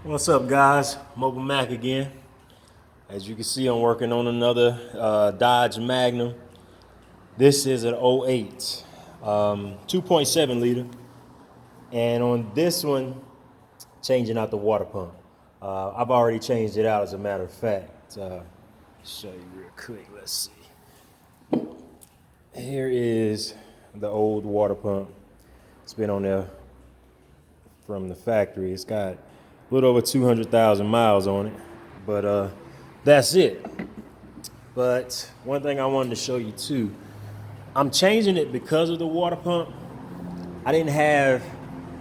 What's up, guys? Mobile Mac again. As you can see, I'm working on another Dodge Magnum. This is an '08, 2.7 liter. And on this one, changing out the water pump. I've already changed it out, as a matter of fact. Show you real quick. Let's see. Here is the old water pump. It's been on there from the factory. It's got a little over 200,000 miles on it, but that's it. But one thing I wanted to show you too, I'm changing it because of the water pump. I didn't have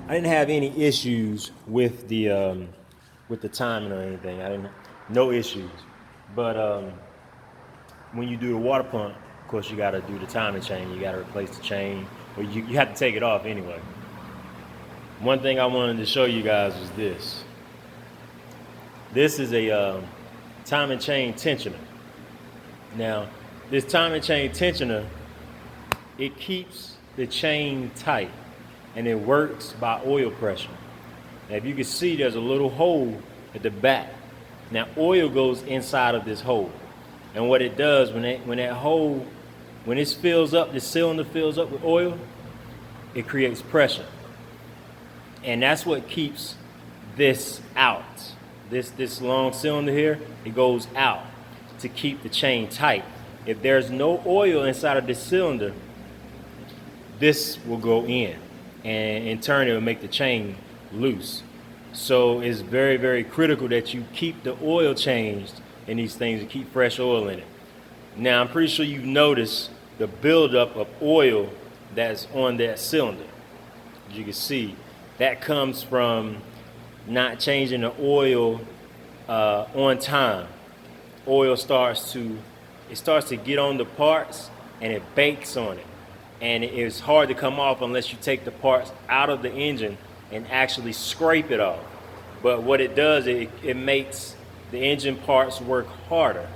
any issues with the timing or anything. No issues. But when you do the water pump, of course, you got to do the timing chain. You got to replace the chain, or you have to take it off anyway. One thing I wanted to show you guys is this. This is a timing chain tensioner. Now, this timing chain tensioner, it keeps the chain tight, and it works by oil pressure. Now, if you can see, there's a little hole at the back. Now, oil goes inside of this hole, and what it does when that hole, when it fills up, the cylinder fills up with oil, it creates pressure, and that's what keeps this out. This long cylinder here, it goes out to keep the chain tight. If there's no oil inside of this cylinder, this will go in, and in turn it will make the chain loose. So it's very, very critical that you keep the oil changed in these things and keep fresh oil in it. Now, I'm pretty sure you've noticed the buildup of oil that's on that cylinder. As you can see, that comes from not changing the oil on time. Oil starts to get on the parts, and it bakes on it, and it's hard to come off unless you take the parts out of the engine and actually scrape it off. But what it does, it makes the engine parts work harder.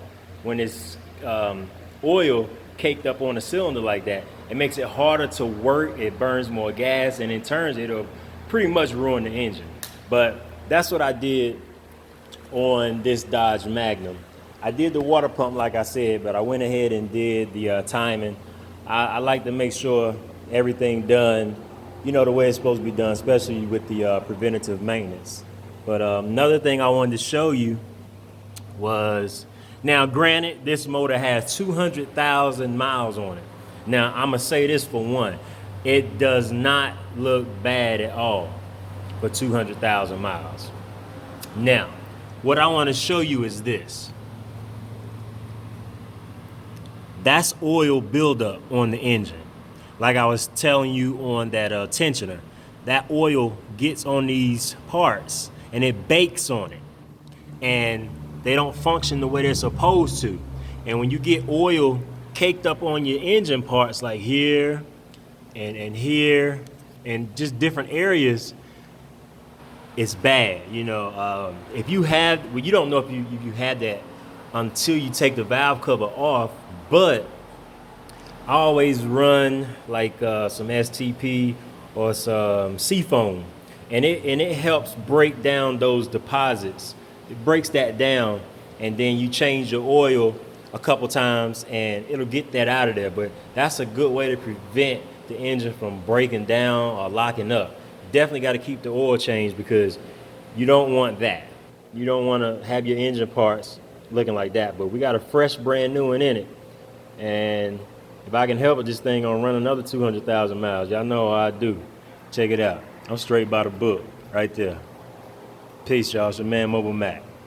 When it's oil caked up on the cylinder like that, it makes it harder to work. It burns more gas, and in turn it'll pretty much ruin the engine. But that's what I did on this Dodge Magnum. I did the water pump, like I said, but I went ahead and did the timing. I like to make sure everything done, the way it's supposed to be done, especially with the preventative maintenance. But another thing I wanted to show you was, now granted, this motor has 200,000 miles on it. Now, I'm going to say this for one. It does not look bad at all for 200,000 miles. Now, what I want to show you is this. That's oil buildup on the engine. Like I was telling you on that tensioner, that oil gets on these parts and it bakes on it. And they don't function the way they're supposed to. And when you get oil caked up on your engine parts, like here and here and just different areas, it's bad. If you have, well, you don't know if you had that until you take the valve cover off. But I always run like some STP or some Seafoam, and it helps break down those deposits. It breaks that down, and then you change your oil a couple times, and it'll get that out of there. But that's a good way to prevent the engine from breaking down or locking up. Definitely got to keep the oil changed, because you don't want that. You don't want to have your engine parts looking like that. But we got a fresh, brand new one in it. And if I can help it, this thing gonna run another 200,000 miles. Y'all know how I do. Check it out. I'm straight by the book right there. Peace, y'all. It's your man, Mobile Mac.